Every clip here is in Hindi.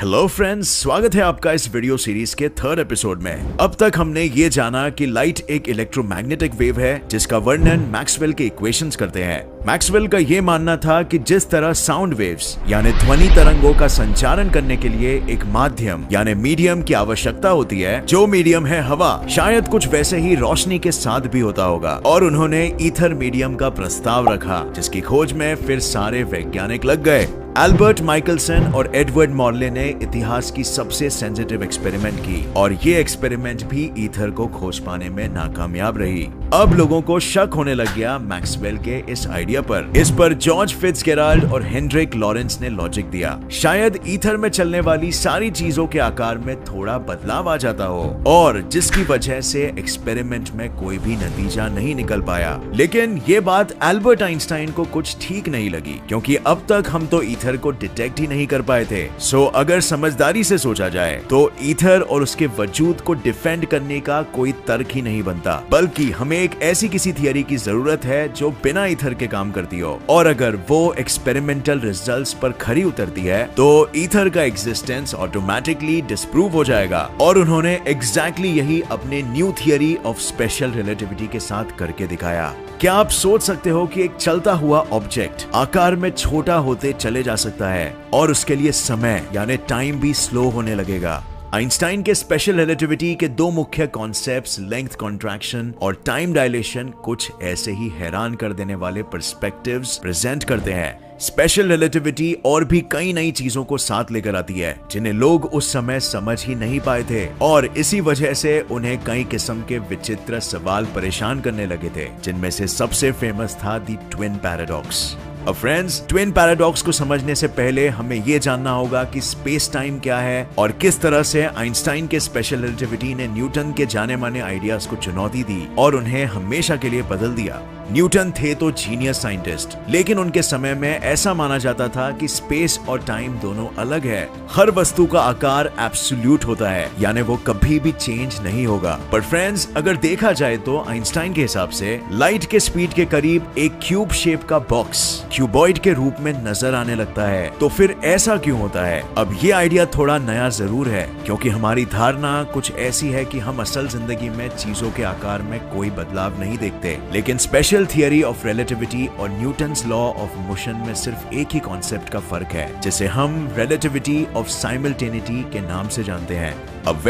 हेलो फ्रेंड्स, स्वागत है आपका इस वीडियो सीरीज के थर्ड एपिसोड में। अब तक हमने ये जाना कि लाइट एक इलेक्ट्रोमैग्नेटिक वेव है जिसका वर्णन मैक्सवेल के इक्वेशंस करते हैं। मैक्सवेल का ये मानना था कि जिस तरह साउंड वेव्स यानी ध्वनि तरंगों का संचारण करने के लिए एक माध्यम यानी मीडियम की आवश्यकता होती है, जो मीडियम है हवा, शायद कुछ वैसे ही रोशनी के साथ भी होता होगा। और उन्होंने ईथर मीडियम का प्रस्ताव रखा, जिसकी खोज में फिर सारे वैज्ञानिक लग गए। एल्बर्ट माइकलसन और एडवर्ड मॉर्ले ने इतिहास की सबसे सेंसिटिव एक्सपेरिमेंट की और ये एक्सपेरिमेंट भी ईथर को खोज पाने में नाकामयाब रही। अब लोगों को शक होने लग गया मैक्सवेल के इस आइडिया पर। इस पर जॉर्ज फिट्जगेराल्ड और हेनरिक लॉरेंस ने लॉजिक दिया, शायद ईथर में चलने वाली सारी चीजों के आकार में थोड़ा बदलाव आ जाता हो, और जिसकी वजह से एक्सपेरिमेंट में कोई भी नतीजा नहीं निकल पाया। लेकिन ये बात एल्बर्ट आइंस्टाइन को कुछ ठीक नहीं लगी, क्योंकि अब तक हम तो ईथर को डिटेक्ट ही नहीं कर पाए थे। सो अगर समझदारी से सोचा जाए तो ईथर और उसके वजूद को डिफेंड करने का कोई तर्क ही नहीं बनता, बल्कि हमें एक ऐसी किसी थियरी की जरूरत है जो बिना ईथर के काम करती हो, और अगर वो एक्सपेरिमेंटल रिजल्ट्स पर खरी उतरती है तो ईथर का एग्जिस्टेंस ऑटोमेटिकली डिस्प्रूव हो जाएगा। और उन्होंने एग्जैक्टली यही अपने new theory of special relativity के साथ करके दिखाया। क्या आप सोच सकते हो कि एक चलता हुआ ऑब्जेक्ट आकार में छोटा होते चले जा सकता है और उसके लिए समय यानी टाइम भी स्लो होने लगेगा? आइंस्टाइन के स्पेशल रिलेटिविटी के दो मुख्य कॉन्सेप्ट्स लेंथ कॉन्ट्रैक्शन और टाइम डायलेशन कुछ ऐसे ही हैरान कर देने वाले पर्सपेक्टिव्स प्रेजेंट करते हैं। स्पेशल रिलेटिविटी और भी कई नई चीजों को साथ लेकर आती है जिन्हें लोग उस समय समझ ही नहीं पाए थे, और इसी वजह से उन्हें कई किस्म के विचित्र सवाल परेशान करने लगे थे, जिनमें से सबसे फेमस था द ट्विन पैराडॉक्स। अब फ्रेंड्स, ट्विन पैराडॉक्स को समझने से पहले हमें यह जानना होगा कि स्पेस टाइम क्या है और किस तरह से आइंस्टाइन के स्पेशल रिलेटिविटी ने न्यूटन के जाने माने आइडियाज को चुनौती दी और उन्हें हमेशा के लिए बदल दिया। न्यूटन थे तो जीनियस साइंटिस्ट, लेकिन उनके समय में ऐसा माना जाता था कि स्पेस और टाइम दोनों अलग है। हर वस्तु का आकार एब्सोल्यूट होता है, यानी वो कभी भी चेंज नहीं होगा। पर फ्रेंड्स, अगर देखा जाए तो आइंस्टाइन के हिसाब से लाइट के स्पीड के करीब एक क्यूब शेप का बॉक्स क्यूबॉइड के रूप में नजर आने लगता है। तो फिर ऐसा क्यों होता है? अब ये आइडिया थोड़ा नया जरूर है, क्योंकि हमारी धारणा कुछ ऐसी है कि हम असल जिंदगी में चीजों के आकार में कोई बदलाव नहीं देखते, लेकिन स्पेशल थियरी ऑफ रिलेटिविटी और न्यूटन्स लॉ ऑफ मोशन में सिर्फ एक ही कॉन्सेप्ट का फर्क है, जिसे हम रिलेटिविटी ऑफ साइमल्टेनिटी के नाम से जानते हैं। अब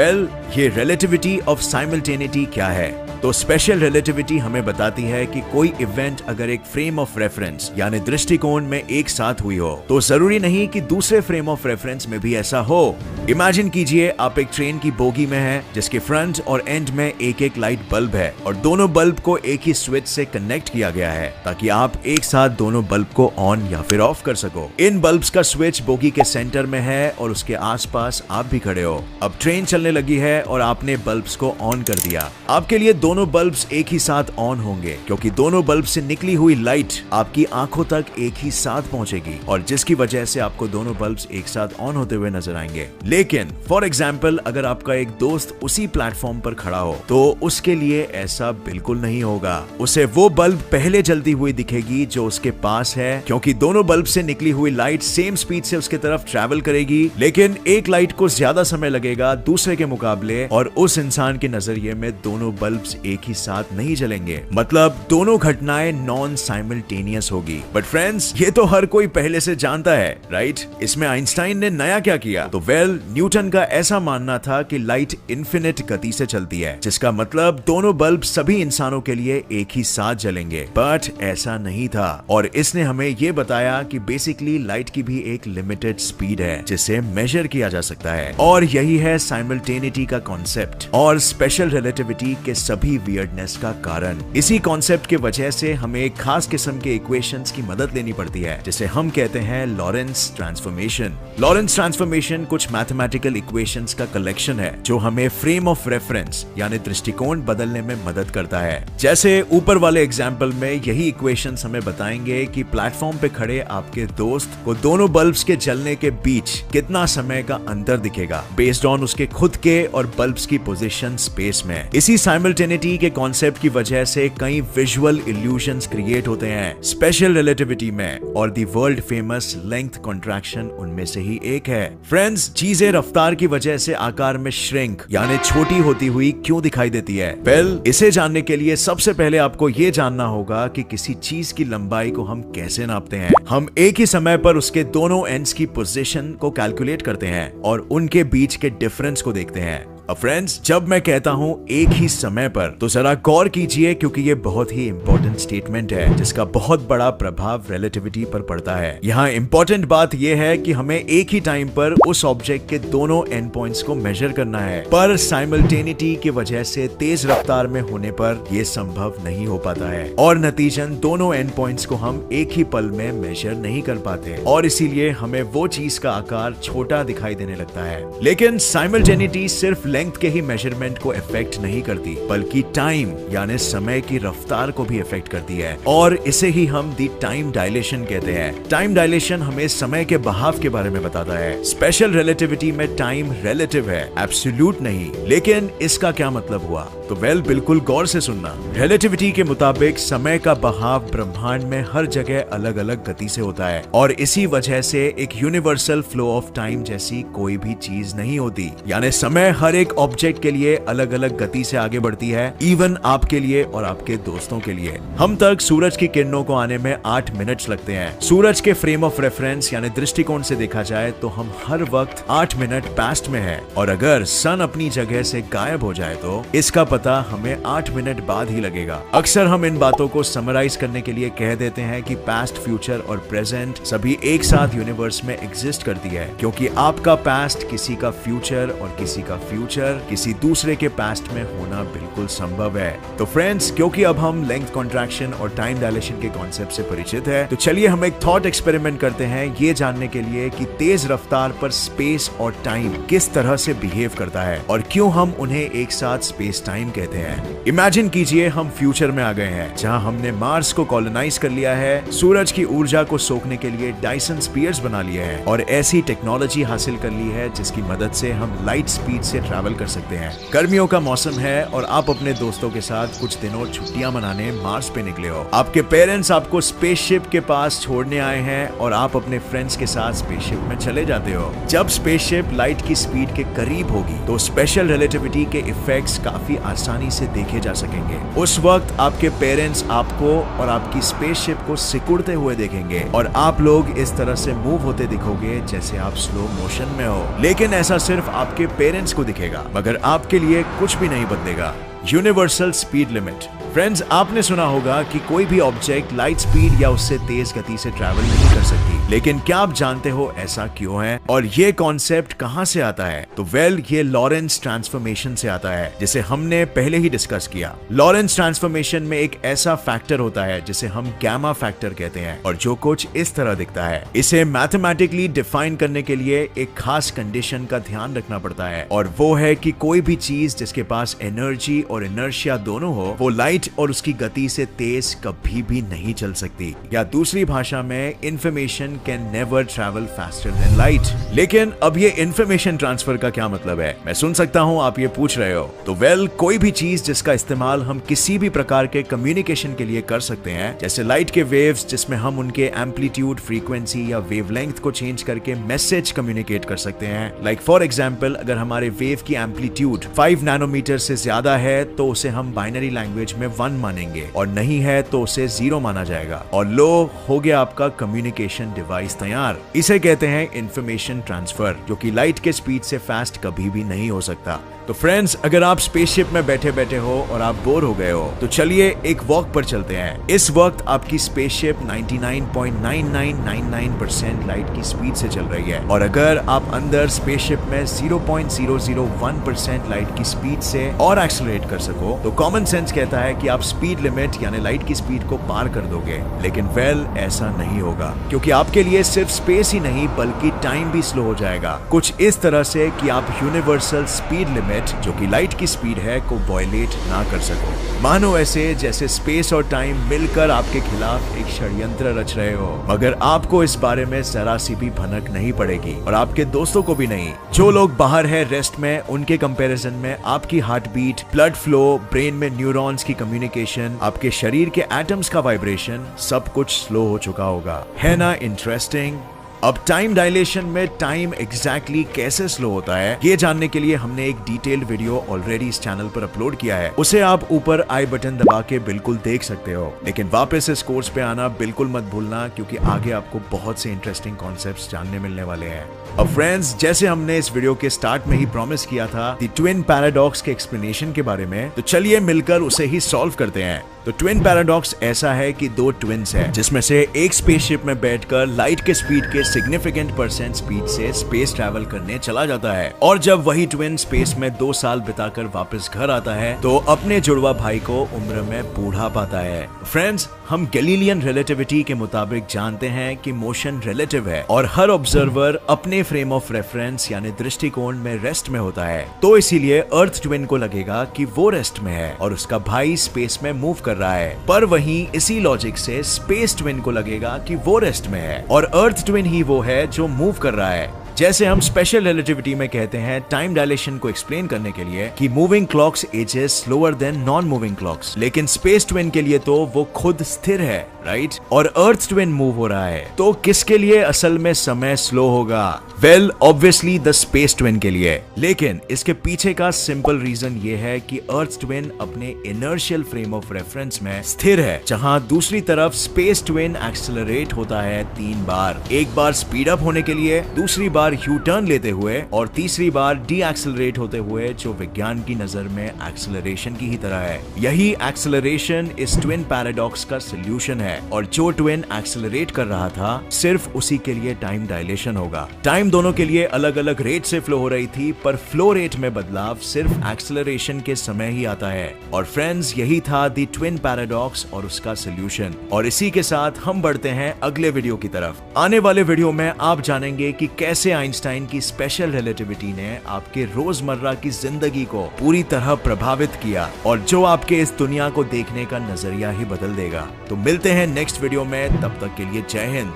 ये रिलेटिविटी ऑफ साइमल्टेनिटी क्या है? तो स्पेशल रिलेटिविटी हमें बताती है कि कोई इवेंट अगर एक फ्रेम ऑफ रेफरेंस यानी दृष्टिकोण में एक साथ हुई हो, तो जरूरी नहीं कि दूसरे फ्रेम ऑफ रेफरेंस में भी ऐसा हो। इमेजिन कीजिए, आप एक ट्रेन की बोगी में हैं, जिसके फ्रंट और एंड में एक एक लाइट बल्ब है, और दोनों बल्ब को एक ही स्विच से कनेक्ट किया गया है ताकि आप एक साथ दोनों बल्ब को ऑन या फिर ऑफ कर सको। इन बल्ब्स का स्विच बोगी के सेंटर में है और उसके आसपास आप भी खड़े हो। अब ट्रेन चलने लगी है और आपने बल्ब्स को ऑन कर दिया। आपके लिए दोनों बल्ब्स एक ही साथ ऑन होंगे, क्योंकि दोनों बल्ब से निकली हुई लाइट आपकी आंखों तक एक ही साथ पहुंचेगी, और जिसकी वजह से आपको दोनों बल्ब्स एक साथ ऑन होते हुए नजर आएंगे। लेकिन फॉर एग्जाम्पल, अगर आपका एक दोस्त उसी प्लेटफॉर्म पर खड़ा हो तो उसके लिए ऐसा बिल्कुल नहीं होगा। उसे वो बल्ब पहले जलती हुई दिखेगी जो उसके पास है, क्योंकि दोनों बल्ब से निकली हुई लाइट सेम स्पीड से उसके तरफ ट्रैवल करेगी, लेकिन एक लाइट को ज्यादा समय लगेगा दूसरे के मुकाबले, और उस इंसान के नजरिए में दोनों बल्ब्स एक ही साथ नहीं जलेंगे। मतलब दोनों घटनाएं नॉन साइमल्टेनियस होगी। बट फ्रेंड्स, ये तो हर कोई पहले से जानता है, राइट? इसमें आइंस्टाइन ने नया क्या किया? तो न्यूटन का ऐसा मानना था कि लाइट इन्फिनिट गति से चलती है, जिसका मतलब दोनों बल्ब सभी इंसानों के लिए एक ही साथ जलेंगे। बट ऐसा नहीं था, और इसने हमें यह बताया कि बेसिकली लाइट की भी एक लिमिटेड स्पीड है जिसे मेजर किया जा सकता है, और यही है साइमल्टेनिटी का कॉन्सेप्ट और स्पेशल रिलेटिविटी के सभी वियर्डनेस का कारण। इसी कॉन्सेप्ट के वजह से हमें एक खास किस्म के इक्वेशंस की मदद लेनी पड़ती है, जिसे हम कहते हैं लॉरेंस ट्रांसफॉर्मेशन। लॉरेंस ट्रांसफॉर्मेशन कुछ मैथमेटिकल इक्वेशंस का कलेक्शन है जो हमें फ्रेम ऑफ रेफरेंस यानी दृष्टिकोण बदलने में मदद करता है। जैसे ऊपर वाले एग्जाम्पल में यही इक्वेशंस हमें बताएंगे कि प्लेटफॉर्म पे खड़े आपके दोस्त को दोनों बल्ब्स के जलने के बीच कितना समय का अंतर दिखेगा बेस्ड ऑन उसके खुद के और बल्ब्स की पोजीशन स्पेस में। इसी साइमल्टेनियस साइमल्टेनिटी के कॉन्सेप्ट की वजह से कई विजुअल इल्यूजन्स क्रिएट होते हैं स्पेशल रिलेटिविटी में, और the world famous length contraction उनमें से ही एक है। फ्रेंड्स, चीजें रफ्तार की वजह से आकार में श्रिंक यानी छोटी होती हुई क्यों दिखाई देती है? वेल, इसे जानने के लिए सबसे पहले आपको यह जानना होगा कि किसी चीज की लंबाई को हम कैसे नापते हैं। हम एक ही समय पर उसके दोनों एंड्स की पोजीशन को कैलकुलेट करते हैं और उनके बीच के डिफरेंस को देखते हैं। फ्रेंड्स, जब मैं कहता हूं एक ही समय पर, तो जरा गौर कीजिए, क्योंकि ये बहुत ही इंपॉर्टेंट स्टेटमेंट है जिसका बहुत बड़ा प्रभाव रिलेटिविटी पर पड़ता है। यहाँ इंपॉर्टेंट बात यह है कि हमें एक ही टाइम पर उस ऑब्जेक्ट के दोनों एंड पॉइंट्स को मेजर करना है, पर साइमल्टेनिटी की वजह से तेज रफ्तार में होने पर यह संभव नहीं हो पाता है और नतीजन दोनों एंड पॉइंट्स को हम एक ही पल में मेजर नहीं कर पाते, और इसीलिए हमें वो चीज का आकार छोटा दिखाई देने लगता है। लेकिन साइमल्टेनिटी सिर्फ लेंथ के ही मेजरमेंट को इफेक्ट नहीं करती, बल्कि टाइम यानी समय की रफ्तार को भी इफेक्ट करती है, और इसे ही हम दी टाइम डायलेशन कहते हैं। टाइम डायलेशन हमें समय के बहाव के बारे में बताता है। स्पेशल रिलेटिविटी में टाइम रिलेटिव है, एब्सोल्यूट नहीं। लेकिन इसका क्या मतलब हुआ? तो वेल, बिल्कुल गौर से सुनना। रिलेटिविटी के मुताबिक समय का बहाव ब्रह्मांड में हर जगह अलग अलग गति से होता है, और इसी वजह से एक यूनिवर्सल फ्लो ऑफ टाइम जैसी कोई भी चीज नहीं होती। यानी समय हर एक ऑब्जेक्ट के लिए अलग अलग गति से आगे बढ़ती है, इवन आपके लिए और आपके दोस्तों के लिए। हम तक सूरज की किरणों को आने में 8 मिनट्स लगते हैं। सूरज के फ्रेम ऑफ रेफरेंस यानी दृष्टिकोण से देखा जाए तो हम हर वक्त 8 मिनट पास्ट में हैं, और अगर सन अपनी जगह से गायब हो जाए तो इसका पता हमें 8 मिनट बाद ही लगेगा। अक्सर हम इन बातों को समराइज करने के लिए कह देते हैं कि पास्ट, फ्यूचर और प्रेजेंट सभी एक साथ यूनिवर्स में एग्जिस्ट करती है, क्योंकि आपका पास्ट किसी का फ्यूचर और किसी का फ्यूचर किसी दूसरे के पास्ट में होना बिल्कुल संभव है। तो फ्रेंड्स, क्योंकि अब हम लेंथ कॉन्ट्रैक्शन और टाइम डायलेशन के कॉन्सेप्ट से परिचित है, तो चलिए हम एक थॉट एक्सपेरिमेंट करते हैं ये जानने के लिए कि तेज रफ्तार पर स्पेस और टाइम किस तरह से बिहेव करता है और क्यों हम उन्हें एक साथ स्पेस टाइम कहते हैं। इमेजिन कीजिए हम फ्यूचर में आ गए हैं, जहां हमने मार्स को कॉलोनाइज कर लिया है, सूरज की ऊर्जा को सोखने के लिए डायसन स्पीयर्स बना लिए हैं, और ऐसी टेक्नोलॉजी हासिल कर ली है जिसकी मदद से हम लाइट स्पीड से ट्रैवल कर सकते हैं। गर्मियों का मौसम है और आप अपने दोस्तों के साथ कुछ दिनों छुट्टियां मनाने मार्स पे निकले हो। आपके पेरेंट्स आपको स्पेसशिप के पास छोड़ने आए हैं और आप अपने फ्रेंड्स के साथ स्पेसशिप में चले जाते हो। जब स्पेसशिप लाइट की स्पीड के करीब होगी तो स्पेशल रिलेटिविटी के इफेक्ट्स काफी आसानी से देखे जा सकेंगे। उस वक्त आपके पेरेंट्स आपको और आपकी स्पेसशिप को सिकुड़ते हुए देखेंगे और आप लोग इस तरह से मूव होते दिखोगे जैसे आप स्लो मोशन में हो। लेकिन ऐसा सिर्फ आपके पेरेंट्स को दिखेगा, मगर आपके लिए कुछ भी नहीं बदलेगा। Universal speed limit. फ्रेंड्स, आपने सुना होगा कि कोई भी ऑब्जेक्ट लाइट स्पीड या उससे तेज गति से ट्रैवल नहीं कर सकती, लेकिन क्या आप जानते हो ऐसा क्यों है और ये कॉन्सेप्ट कहां से आता है? तो वेल, ये लॉरेंस ट्रांसफॉर्मेशन से आता है, जिसे हमने पहले ही डिस्कस किया। लॉरेंस ट्रांसफॉर्मेशन में एक ऐसा फैक्टर होता है जिसे हम गैमा फैक्टर कहते हैं, और जो कुछ इस तरह दिखता है। इसे मैथमेटिकली डिफाइन करने के लिए एक खास कंडीशन का ध्यान रखना पड़ता है, और वो है कि कोई भी चीज जिसके पास एनर्जी और इनर्शिया दोनों हो, वो लाइट और उसकी गति से तेज कभी भी नहीं चल सकती, या दूसरी भाषा में information can never travel faster than light. लेकिन अब ये इंफॉर्मेशन ट्रांसफर का क्या मतलब है? मैं सुन सकता हूं आप ये पूछ रहे हो। तो वेल, कोई भी चीज जिसका इस्तेमाल हम किसी भी प्रकार के कम्युनिकेशन के लिए कर सकते हैं, जैसे लाइट के वेव्स जिसमें हम उनके एम्पलीट्यूड, फ्रीक्वेंसी या वेवलेंथ को चेंज करके मैसेज कम्युनिकेट कर सकते हैं। लाइक फॉर एग्जांपल, अगर हमारे वेव की एम्पलीट्यूड 5 नैनोमीटर से ज्यादा है तो उसे हम बाइनरी लैंग्वेज में 1 मानेंगे, और नहीं है तो उसे 0 माना जाएगा, और लो, हो गया आपका कम्युनिकेशन डिवाइस तैयार। इसे कहते हैं इंफॉर्मेशन ट्रांसफर, जो कि लाइट के स्पीड से फास्ट कभी भी नहीं हो सकता। तो फ्रेंड्स, अगर आप स्पेसशिप में बैठे बैठे हो और आप बोर हो गए हो, तो चलिए एक वॉक पर चलते हैं। इस वक्त आपकी स्पेसशिप 99.9999% लाइट की स्पीड से चल रही है, और अगर आप अंदर स्पेसशिप में 0.001% लाइट की स्पीड से और एक्सेलरेट कर सको, तो कॉमन सेंस कहता है कि आप स्पीड लिमिट यानी लाइट की स्पीड को पार कर दोगे। लेकिन वेल, ऐसा नहीं होगा, क्योंकि आपके लिए सिर्फ स्पेस ही नहीं बल्कि टाइम भी स्लो हो जाएगा, कुछ इस तरह से कि आप यूनिवर्सल स्पीड लिमिट जो कि लाइट की स्पीड है को वायलेट ना कर सको। मानो ऐसे जैसे स्पेस और टाइम मिलकर आपके खिलाफ एक षड्यंत्र रच रहे हो, मगर आपको इस बारे में जरा सी भी भनक नहीं पड़ेगी और आपके दोस्तों को भी नहीं। जो लोग बाहर है रेस्ट में, उनके कंपैरिजन में आपकी heartbeat, blood flow, brain में न्यूरॉन्स की कम्युनिकेशन, आपके शरीर के एटम्स का वाइब्रेशन सब कुछ स्लो हो चुका होगा। है ना इंटरेस्टिंग? अब टाइम डायलेशन में टाइम एग्जैक्टली कैसे स्लो होता है ये जानने के लिए हमने एक डिटेल्ड वीडियो ऑलरेडी इस चैनल पर अपलोड किया है। उसे आप ऊपर आई बटन दबा के बिल्कुल देख सकते हो। लेकिन वापस इस कोर्स पे आना बिल्कुल मत भूलना, क्योंकि आगे आपको बहुत से इंटरेस्टिंग कॉन्सेप्ट्स जानने मिलने वाले हैं। अब फ्रेंड्स, जैसे हमने इस वीडियो के स्टार्ट में ही प्रॉमिस किया था द ट्विन पैराडॉक्स के एक्सप्लेनेशन के बारे में, तो चलिए मिलकर उसे ही सॉल्व करते हैं। तो ट्विन पैराडॉक्स ऐसा है कि दो ट्विन्स हैं, जिसमें से एक स्पेसशिप में बैठकर लाइट के स्पीड के सिग्निफिकेंट % स्पीड से स्पेस ट्रैवल करने चला जाता है, और जब वही ट्विन स्पेस में 2 साल बिताकर वापस घर आता है तो अपने जुड़वा भाई को उम्र में बूढ़ा पाता है। फ्रेंड्स, हम गैलीलियन रिलेटिविटी के मुताबिक जानते हैं कि मोशन रिलेटिव है और हर ऑब्जर्वर अपने फ्रेम ऑफ रेफरेंस यानी दृष्टिकोण में रेस्ट में होता है। तो इसीलिए अर्थ ट्विन को लगेगा कि वो रेस्ट में है और उसका भाई स्पेस में मूव कर रहा है, पर वहीं इसी लॉजिक से स्पेस ट्विन को लगेगा कि वो रेस्ट में है और अर्थ ट्विन ही वो है जो मूव कर रहा है। जैसे हम स्पेशल रिलेटिविटी में कहते हैं टाइम डायलेशन को एक्सप्लेन करने के लिए कि moving clocks ages slower than non moving clocks, लेकिन स्पेस ट्विन के लिए तो वो खुद स्थिर है, राइट? और अर्थ ट्विन मूव हो रहा है, तो किसके लिए असल में समय स्लो होगा? Well, obviously the space twin के लिए। लेकिन इसके पीछे का सिंपल रीजन ये है कि अर्थ ट्विन अपने इनर्शियल फ्रेम ऑफ रेफरेंस में स्थिर है, जहां दूसरी तरफ स्पेस ट्विन एक्सेलरेट होता है 3 बार। एक बार स्पीड अप होने के लिए, दूसरी बार यू टर्न लेते हुए और तीसरी बार डी एक्सेलरेट होते हुए, जो विज्ञान की नजर में एक्सेलरेशन की ही तरह है। यही एक्सेलरेशन इस ट्विन पैराडॉक्स का सोल्यूशन है, और जो ट्विन एक्सेलरेट कर रहा था सिर्फ उसी के लिए टाइम डायलेशन होगा। टाइम दोनों के लिए अलग अलग रेट से फ्लो हो रही थी, पर फ्लो रेट में बदलाव सिर्फ एक्सेलरेशन के समय ही आता है। और फ्रेंड्स, यही था द ट्विन पैराडॉक्स और उसका सोल्यूशन। और इसी के साथ हम बढ़ते हैं अगले वीडियो की तरफ। आने वाले वीडियो में आप जानेंगे कि कैसे आइंस्टाइन की स्पेशल रिलेटिविटी ने आपके रोजमर्रा की जिंदगी को पूरी तरह प्रभावित किया, और जो आपके इस दुनिया को देखने का नजरिया ही बदल देगा। तो मिलते हैं नेक्स्ट वीडियो में, तब तक के लिए जय हिंद।